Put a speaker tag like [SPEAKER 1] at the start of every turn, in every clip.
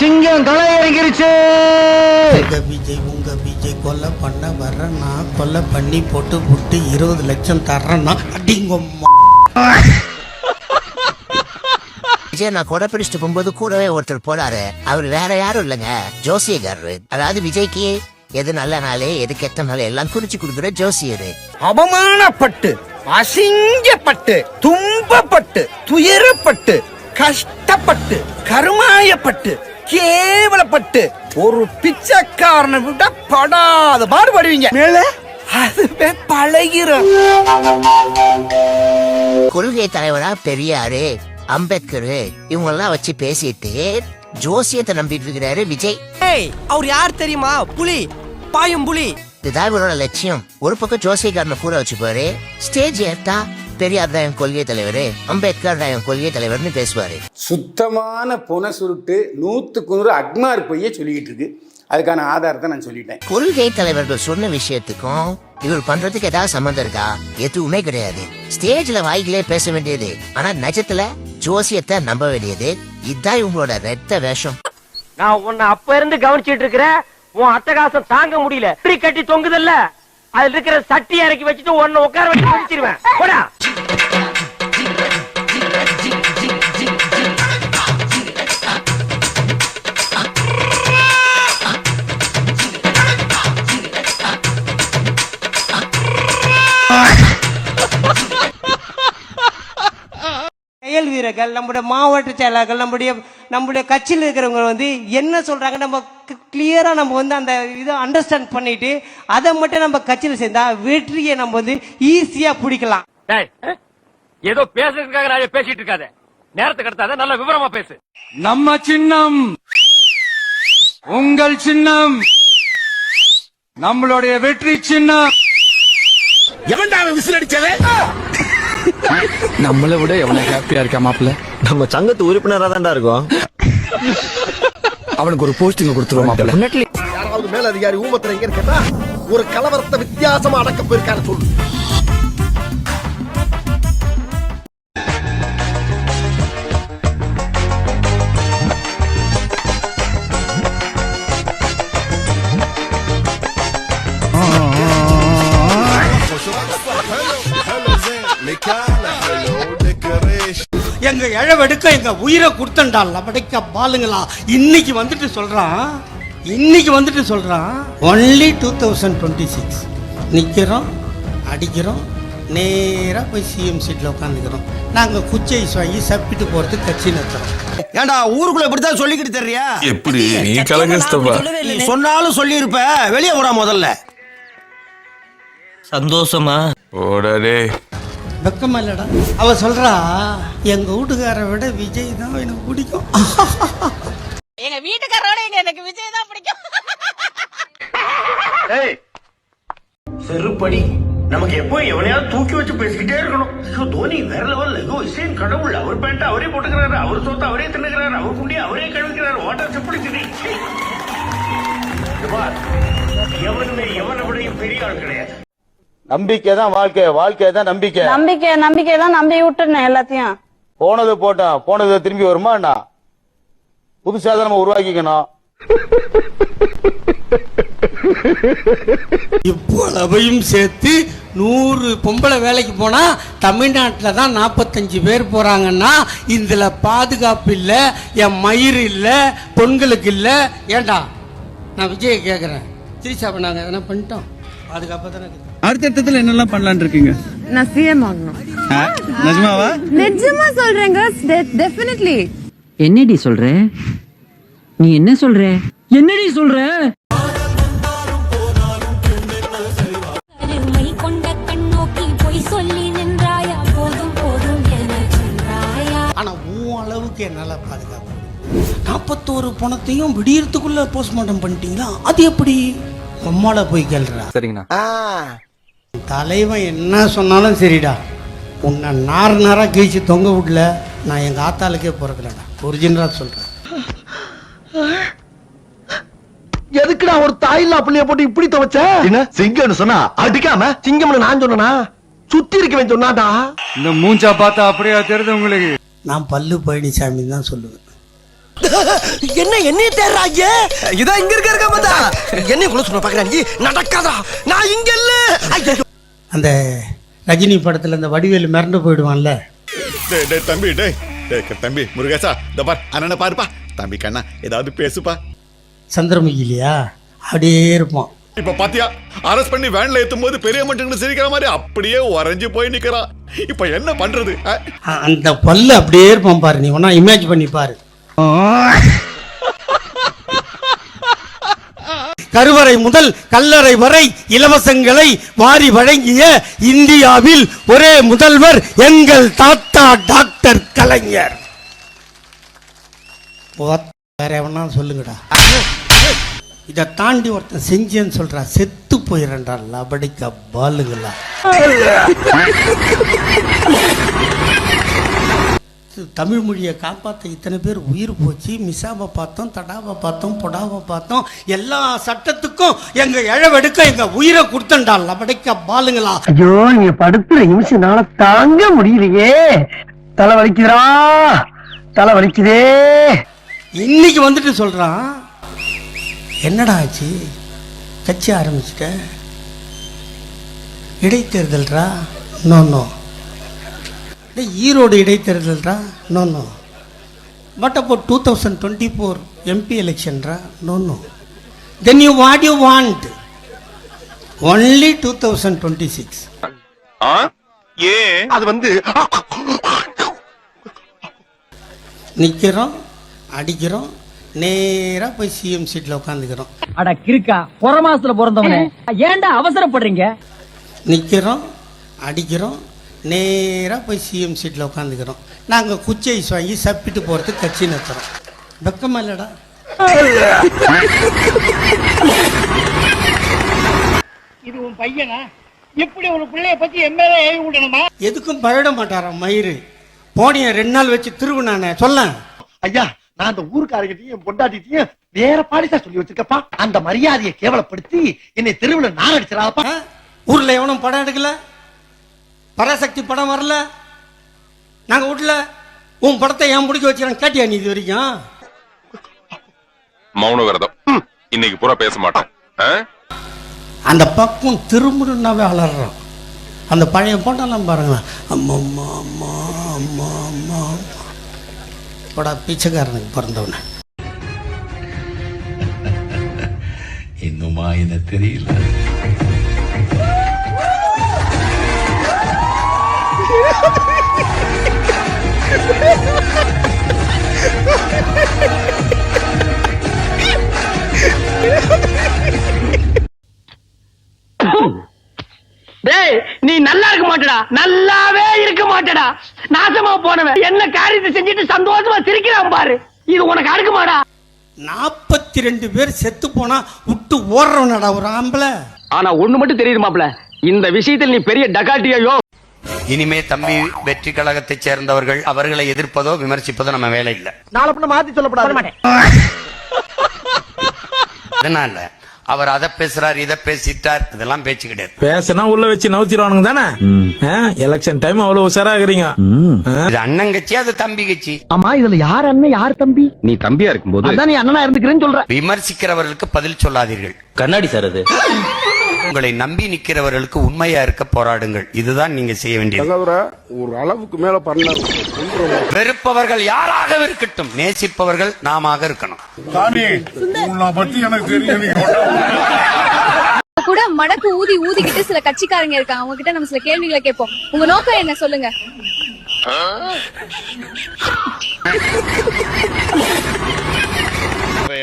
[SPEAKER 1] சிங்கம் களை இறங்கிருச்சு.
[SPEAKER 2] உங்க விஜய் கொலை பண்ண வர்றேன்னா கொலை பண்ணி போட்டு 20 லட்சம் தர்றேன்னா அடிங்கம்மா.
[SPEAKER 3] விஜய் நான் கொடை பிடிச்சிட்டு போகும்போது கூடவே ஒருத்தர் போறாரு. அவர் வேற யாரும் இல்லைங்க, ஜோசியக்காரரு. அதாவது விஜய்க்கு எது நல்ல நாளே எது கெட்ட நாள் எல்லாம் குறிச்சு கொடுக்குற ஜோசியரு.
[SPEAKER 4] அவமானப்பட்டு, அசிங்கப்பட்டு, துன்பப்பட்டு, துயரப்பட்டு, கஷ்டப்பட்டு, கருமாயப்பட்டு, கேவலப்பட்டு ஒரு பிச்சைக்காரனை விட படாத பாடுபடுவீங்க. மேல அதுவே பழகிறோம்.
[SPEAKER 3] கொள்கை தலைவரா பெரியாரு, அம்பேத்கர் இவங்க எல்லாம் வச்சு பேசிட்டு ஜோசியத்தை நம்பிட்டு இருக்கிறாரு விஜய்.
[SPEAKER 4] அவர் யார் தெரியுமா? புலி, பாயும் புலி.
[SPEAKER 3] இதுதான் இவரோட லட்சியம். ஒரு பக்கம் ஜோசியக்காரனை கூட வச்சுப்பாரு, ஸ்டேஜ் ஏத்தா பெரியார் தான் என் கொள்கை தலைவர், அம்பேத்கர் தான் என் கொள்கை தலைவர்னு பேசுவாரு.
[SPEAKER 5] சுத்தமான பொன சுருட்டு 100க்கு 100 அக்மார் பொய்யே சொல்லிக்கிட்டு இருக்கு. அதுக்கான ஆதாரத்தை நான் சொல்லிட்டேன்.
[SPEAKER 3] கொள்கை தலைவர்கள் சொன்ன விஷயத்துக்கும் இவர் பண்றதுக்கு ஏதாவது சம்மந்தம் இருக்கா? எதுவுமே கிடையாது. ஸ்டேஜ்ல வாய்களே பேச வேண்டியது, ஆனா நிஜத்துல ஜோசியத்தை நம்ப வேண்டியது. இதுதான் இவங்களோட ரெட்ட வேஷம்.
[SPEAKER 1] நான் உன்னை அப்ப இருந்து கவனிச்சிட்டு இருக்கிறேன். உன் அட்டகாசம் தாங்க முடியல. இப்படி கட்டி தொங்குதல்ல, அதுல இருக்கிற சட்டி இறக்கி வச்சுட்டு உன்னை உட்கார வச்சு முடிச்சிருவேன். போடா.
[SPEAKER 2] செயல் வீரர்கள், நம்முடைய மாவட்ட செயலாளர்கள், நம்முடைய கட்சியில் இருக்கிறவங்க வந்து என்ன சொல்றாங்க நம்ம கிளியரா நம்ம வந்து அந்த இதை அண்டர்ஸ்டாண்ட் பண்ணிட்டு அதை மட்டும் நம்ம கட்சியில் சேர்ந்தா வெற்றியை நம்ம வந்து ஈஸியா பிடிக்கலாம்.
[SPEAKER 1] ஏதோ பேசுறதுக்காக நான் பேசிட்டு இருக்காத, நேரத்துக்கு கடத்தாத, நல்ல விவரமா பேசு.
[SPEAKER 6] நம்ம சின்னம் உங்கள் சின்னம், நம்மளுடைய வெற்றி சின்னம்.
[SPEAKER 4] எவன்டா விசில் அடிச்சது?
[SPEAKER 6] நம்மளை விட எவ்வளவு ஹாப்பியா இருக்கா மாப்பிள்ள.
[SPEAKER 7] நம்ம சங்கத்து உறுப்பினரா தான்டா இருக்கோம்.
[SPEAKER 6] அவனுக்கு ஒரு போஸ்டிங் கொடுத்துருவோம் மாப்பிள்ள.
[SPEAKER 4] யாராவது மேல அதிகாரி ஊமத்துல எங்க இருக்கா? ஒரு கலவரத்தை வித்தியாசமா அடக்க போயிருக்காரு சொல்லு.
[SPEAKER 2] எங்க இழவெடுக்க எங்க உயிரை கொடுத்தண்டால் படைக்க பாலுங்களா. இன்னைக்கு வந்துட்டு சொல்றான் ஒன்லி 2026 நிக்கிறோம், அடிக்கிறோம், நேரா போய் சிஎம் சீட்ல உட்காந்துக்கிறோம். நாங்க குச்சை வாங்கி சப்பிட்டு போறதுக்கு கட்சி நடத்துறோம்.
[SPEAKER 4] ஏண்டா ஊருக்குள்ள இப்படித்தான் சொல்லிக்கிட்டு தெரியா?
[SPEAKER 6] எப்படி நீ கலங்கஸ்தப்பா
[SPEAKER 4] சொன்னாலும் சொல்லி இருப்ப. வெளியே போடா முதல்ல.
[SPEAKER 7] சந்தோஷமா
[SPEAKER 6] ஓடே.
[SPEAKER 2] வெக்கமா இல்லடா. அவ சொல்றா எங்க வீட்டுக்கார விட விஜய் தான் எனக்கு பிடிக்கும்.
[SPEAKER 8] எங்க வீட்டுக்காரோட எனக்கு விஜய் தான் பிடிக்கும்.
[SPEAKER 9] செருப்படி நமக்கு எப்போ எவனையாவது தூக்கி வச்சு பேசிக்கிட்டே இருக்கணும். தோனி வேற லெவல், ஏதோ இசையின் கடவுள். அவர் பேண்ட் அவரே போட்டுக்கிறாரு, அவர் சொத்தை அவரே தின்னுக்கிறாரு, அவர் குண்டி அவரே கழுவிக்கிறாரு. Water simplicity. எவனுமே எவனை விடையும் பெரிய ஆள் கிடையாது.
[SPEAKER 5] நம்பிக்கை தான் வாழ்க்கை, வாழ்க்கை தான் நம்பிக்கை.
[SPEAKER 8] நம்பிக்கை தான் நம்பி விட்டுருந்தேன் எல்லாத்தையும்.
[SPEAKER 5] போனது போட்டோம், போனது திரும்பி வருமா என்ன? புதுசா தான் நம்ம உருவாக்கிக்கணும்.
[SPEAKER 2] இவ்வளவையும் சேர்த்து 100 பொம்பளை வேலைக்கு போனா தமிழ்நாட்டில் தான் 45 பேர் போறாங்கன்னா இதுல பாதுகாப்பு இல்ல, என் மயிர் இல்ல, பெண்களுக்கு இல்ல. ஏண்டா நான் விஜய் கேக்குறேன், திரிசா பண்ணாங்க எதனா பண்ணிட்டோம், பாதுகாப்பா தானே இருக்குது.
[SPEAKER 6] அடுத்தடுத்துல என்னெல்லாம் பண்ணலாம்னு இருக்கீங்க?
[SPEAKER 8] நான் சிஎம் ஆகணும்.
[SPEAKER 6] நிஜமாவா?
[SPEAKER 8] நிஜமா சொல்றேங்க, டெஃபினெட்லி.
[SPEAKER 10] என்னடி சொல்ற? நீ என்ன சொல்ற? என்னடி சொல்ற?
[SPEAKER 2] ஆனா உன் அளவுக்கு என்னால பாதுகாப்பு 41 பணத்தையும் விடியறதுக்குள்ள போஸ்ட்மார்ட்டம் பண்ணிட்டீங்களா? அது எப்படி? உம்மால போய் கேள்றா.
[SPEAKER 6] சரிங்கண்ணா.
[SPEAKER 2] தலைவன் என்ன சொன்னாலும் சரிடா, உன்னை நாரா கீழ்ச்சி தொங்க விடல நான் எங்க ஆத்தாளுக்கே பிறக்கலடா. ஒரிஜினலா சொல்றேன்.
[SPEAKER 4] எதுக்குடா ஒரு தாயில்லா புள்ளைய போட்டு இப்படி துவைச்ச? என்ன சிங்கம்னு சொன்னா அடிக்காம சிங்கம்னு நான் சொன்னா சுத்தி இருக்கவன் சொன்னாடா.
[SPEAKER 6] இந்த மூஞ்சா பார்த்தா அப்படியே தெரியுது உங்களுக்கு.
[SPEAKER 2] நான் பல்லு பழனிசாமி தான் சொல்லுவேன்.
[SPEAKER 4] என்ன என்னைய தேடுறாங்க? இதான் இங்க இருக்க பார்த்தா என்னைய குள்ள சொல்ல பாக்குறாங்க. நடக்காதா, நான் இங்க இல்ல.
[SPEAKER 2] அந்த ரஜினி படத்துல இந்த வடிவேலு மிரண்டு போயிடுவான்ல.
[SPEAKER 9] தம்பி தம்பி முருகேசா இந்த பார் அண்ணனை பாருப்பா. தம்பி கண்ணா ஏதாவது பேசுப்பா.
[SPEAKER 2] சந்திரமுகி இல்லையா, அப்படியே இருப்போம்.
[SPEAKER 9] இப்ப பாத்தியா, அரெஸ்ட் பண்ணி வேன்ல ஏத்தும் போது பெரிய மனுஷங்க சிரிக்கிற மாதிரி அப்படியே உறைஞ்சு போய் நிக்கிறான். இப்ப என்ன பண்றது?
[SPEAKER 2] அந்த பல்லு அப்படியே இருப்பான் பாரு, நீ ஒன்னா இமேஜ் பண்ணி பாரு. கருவறை முதல் கல்லறை வரை இலவசங்களை வாரி வழங்கிய இந்தியாவில் ஒரே முதல்வர் எங்கள் தாத்தா டாக்டர் கலைஞர். வேற எவனா சொல்லுங்கடா. இதை தாண்டி ஒருத்தன் செஞ்சேன்னு சொல்றா, செத்து போயிடறா லபடிக்க பாலுங்களா. தமிழ் மொழியை காப்பாற்ற இத்தனை பேர் உயிர் போச்சு. மிசாவை பார்த்தோம், தடாவை பார்த்தோம், பொடாவை பார்த்தோம். எல்லா சட்டத்துக்கும் எங்க இழவெடுக்க எங்க உயிரை கொடுத்தண்டா லபடிக்க பாலுங்களா.
[SPEAKER 4] ஐயோ, நீங்க படுத்துற நிமிஷம்னால தாங்க முடியலையே. தலை வலிக்குதுடா, தலை வலிக்குதே.
[SPEAKER 2] இன்னைக்கு வந்துட்டு சொல்றான், என்னடா ஆச்சு, கட்சி ஆரம்பிச்சுட்ட, இடைத்தேர்தல்ரா. No no. ஈரோடு இடைத்தேர்தல்ரா. No no. பட் அப்போ 2024 MP எலெக்ஷன்ரா. No no. Then you what you want? Only 2026.
[SPEAKER 4] அது வந்து
[SPEAKER 2] நிக்கிறோம், அடிக்கிறோம், நேரா போய் CM சீட்ல உட்காந்துக்கிறோம்.
[SPEAKER 10] அட கிறுக்கா, புற மாசத்துல பிறந்தவனே, ஏன்டா அவசரப்படுறீங்க?
[SPEAKER 2] நிக்கிறோம், அடிக்கிறோம், நேரா போய் CM சீட்ல உட்காந்துக்கிறோம். நாங்க குச்சி ஐஸ் வாங்கி சப்பிட்டு போறதுக்கு கட்சி நடத்துறோம். வெக்கமா இல்லடா?
[SPEAKER 1] இது உன் பையனா? எப்படி ஒரு பிள்ளைய பத்தி எம்எல்ஏ ஏவி விடணுமா?
[SPEAKER 2] எதுக்கும் பழட மாட்டாராம் மயிறு. போனிய 2 நாள் வச்சு திருவினானே சொல்ல.
[SPEAKER 4] ஐயா, நான் அந்த ஊருக்காரங்கிட்டையும் பொண்டாட்டிட்டையும் வேற பாடிதான் சொல்லி வச்சிருக்கப்பா. அந்த மரியாதையை கேவலப்படுத்தி என்னை தெருவுல நான் அடிச்சிடாப்பா.
[SPEAKER 2] ஊர்ல எவனும் படம் எடுக்கல, பராசக்தி படம் வரல, நாங்க வீட்டுல உன் படத்தை ஏன் முடிக்க வச்சிருக்கோம். கேட்டியா நீ இது வரைக்கும்?
[SPEAKER 11] மௌன விரதம். இன்னைக்கு பூரா பேச மாட்டேன்.
[SPEAKER 2] அந்த பக்கம் திரும்புனாவே அலறான். அந்த பழைய போட்டெல்லாம் பாருங்க, அம்மா அம்மா அம்மா அம்மா அம்மா படா பிச்சைக்காரனுக்கு பிறந்தவன.
[SPEAKER 9] இன்னுமா என்ன தெரியல.
[SPEAKER 1] டேய், நீ நல்லா இருக்க மாட்டடா, நல்லாவே இருக்க மாட்டடா. நாசமா போனவன் என்ன காரியத்தை செஞ்சுட்டு சந்தோஷமா சிரிக்கிறான் பாரு. இது உனக்கு அடுக்குமாடா?
[SPEAKER 2] 42 பேர் செத்து போனா விட்டு ஓடுறவனடா ஒரு ஆம்பளை.
[SPEAKER 1] ஆனா ஒண்ணு மட்டும் தெரியுது மாப்ள, இந்த விஷயத்தில் நீ பெரிய டகாட்டியோ.
[SPEAKER 5] இனிமே தம்பி வெற்றி கழகத்தை சேர்ந்தவர்கள் அவர்களை எதிர்ப்பதோ விமர்சிப்பதோ நம்ம வேலை இல்ல.
[SPEAKER 4] நாளை பின்ன மாத்தி சொல்லப்படாது.
[SPEAKER 5] அதனால அவர் அதை பேசுறார், இதை பேசிட்டார், இதெல்லாம் பேச்சு கிடையாது.
[SPEAKER 6] பேசினா உள்ள வச்சு நவுத்திடுவானுங்க தானே. எலெக்ஷன் டைம் அவ்வளவு உஷாராகிறீங்க.
[SPEAKER 5] இது அண்ணன் கட்சி, அது தம்பி கட்சி.
[SPEAKER 4] ஆமா, இதுல யார் அண்ணன் யார் தம்பி?
[SPEAKER 7] நீ தம்பியா இருக்கும்போது
[SPEAKER 4] அதான் நீ அண்ணனா இருந்துக்கிறேன்னு சொல்ற.
[SPEAKER 5] விமர்சிக்கிறவர்களுக்கு பதில் சொல்லாதீர்கள்.
[SPEAKER 7] கண்ணாடி சார் அது.
[SPEAKER 5] உங்களை நம்பி நிக்கிறவர்களுக்கு உண்மையா இருக்க போராடுங்கள். இதுதான் நீங்க செய்ய வேண்டியது.
[SPEAKER 9] ஒரு அளவுக்கு மேல பண்ண
[SPEAKER 5] வெறுப்பவர்கள் யாராக இருக்கட்டும், நேசிப்பவர்கள் நாமாக இருக்கணும்.
[SPEAKER 9] பத்தி எனக்கு தெரியும்.
[SPEAKER 8] கூட மடக்கு ஊதி ஊதிக்கிட்டு சில கட்சிக்காரங்க இருக்காங்க. அவங்க கிட்ட நம்ம சில கேள்விகளை கேட்போம். உங்க நோக்கம் என்ன சொல்லுங்க.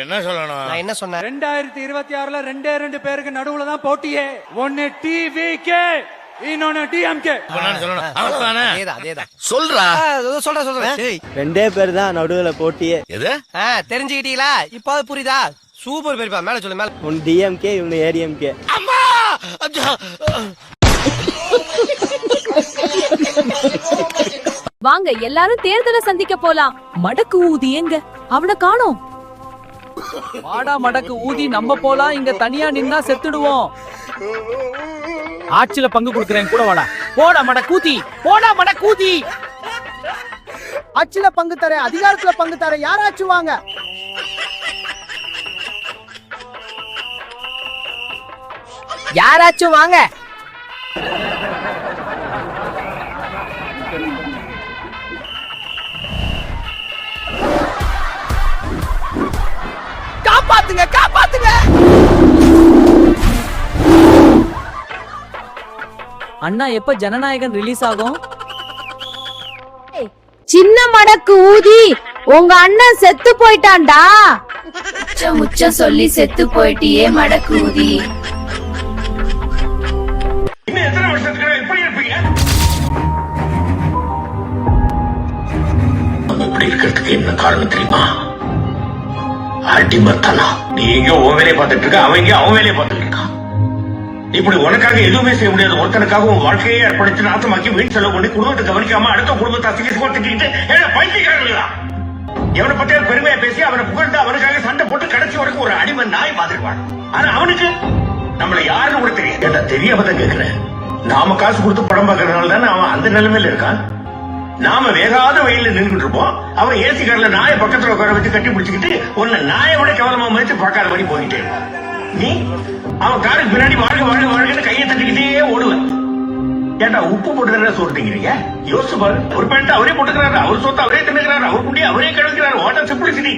[SPEAKER 9] என்ன சொல்லணும்?
[SPEAKER 4] நான் என்ன சொன்னேன்?
[SPEAKER 1] 2026ல 2 பேருக்கு நடுவுல தான் போட்டியே. ஒன்னு TVK, இன்னொன்னு DMK.
[SPEAKER 4] சொல்றா
[SPEAKER 10] சொல்ற 2 பேர் தான் நடுவுல போட்டியே.
[SPEAKER 5] எது
[SPEAKER 10] தெரிஞ்சுக்கிட்டீங்களா? இப்போ புரியுதா? சூப்பர் பெரியப்பா, மேல சொல்லு மேல. ஒன்னு DMK, இன்னொன்னு ADMK.
[SPEAKER 8] வாங்க எல்லாரும் தேர்தலை சந்திக்க போலாம். மடக்கு ஊதி எங்க? அவனை காணோம்.
[SPEAKER 10] வாடா மடக்கு ஊதி, நம்ம போலாம். இங்க தனியா நின்னா செத்துடுவோம். ஆட்சியில பங்கு கொடுக்கறேன் கூட வாடா. போடா மடக்கூதி, போடா மடக்கூதி. ஆட்சியில பங்கு தரேன், அதிகாரத்துல பங்கு தரேன், யாராச்சும் வாங்க. யாராச்சும் வாங்க. காப்பாத்துங்க, காப்பாத்துங்க.
[SPEAKER 12] அண்ணா எப்ப ஜனநாயகன் ரிலீஸ் ஆகும்?
[SPEAKER 8] சின்ன மடக்கு ஊதி உங்க அண்ணன் செத்து போயிட்டான்டா. முச்ச சொல்லி செத்து போயிட்டியே மடக்கு ஊதி.
[SPEAKER 9] இன்னும் எத்தனை வருஷத்துக்கு இப்படி இருப்பீங்க? இப்படி இருக்கிறதுக்கு என்ன காரணம் தெரியுமா? அடிமத்தனம். நீ எங்க உன் வேலையை பார்த்துட்டு இருக்க, அவன் எங்க அவன் வேலையை பார்த்துட்டு இருக்கான். இப்படி உனக்காக எதுவுமே செய்ய முடியாது. ஒருத்தனுக்காக உன் வாழ்க்கையே ஏற்படுத்தி நாசமாக்கி வீண் செலவு பண்ணி குடும்பத்தை கவனிக்காம அடுத்த குடும்பத்தை அசிங்கமா திட்டிட்டு பைத்தியக்காரங்களா? எவனை பத்தியா பெருமையா பேசி அவனை புகழ்ந்து அவனுக்காக சண்டை போட்டு கடைசி வரைக்கும் ஒரு அடிமை நாய் பார்த்துருவான். ஆனா அவனுக்கு நம்மளை யாருன்னு கூட தெரியும். என்ன தெரியாம தான் கேட்கிறேன். நாம காசு கொடுத்து படம் பார்க்கறதுனால தானே அவன் அந்த நிலைமையில இருக்கான். நாம வேகாத வெயில நின்றுட்டு இருப்போம். அவன் ஏசி கார்ல நாயை பக்கத்துல உட்கார வச்சு கட்டி பிடிச்சுக்கிட்டு உன்னை நாயை விட கேவலமா மதித்து பார்க்காத மாதிரி போயிட்டே இருப்பான். நீ அவன் காருக்கு பின்னாடி வாழ்க வாழ்க வாழ்கன்னு கையை தட்டிக்கிட்டே ஓடுவேன். ஏண்டா உப்பு போட்டுக்கிறா சொல்றீங்க? யோசிச்சு பாரு. ஒரு பேண்ட் அவரே போட்டுக்கிறாரு, அவர் சொத்து அவரே தின்னுக்கிறாரு, அவர் குண்டி அவரே கழுவுக்கிறாரு. Water simplicity.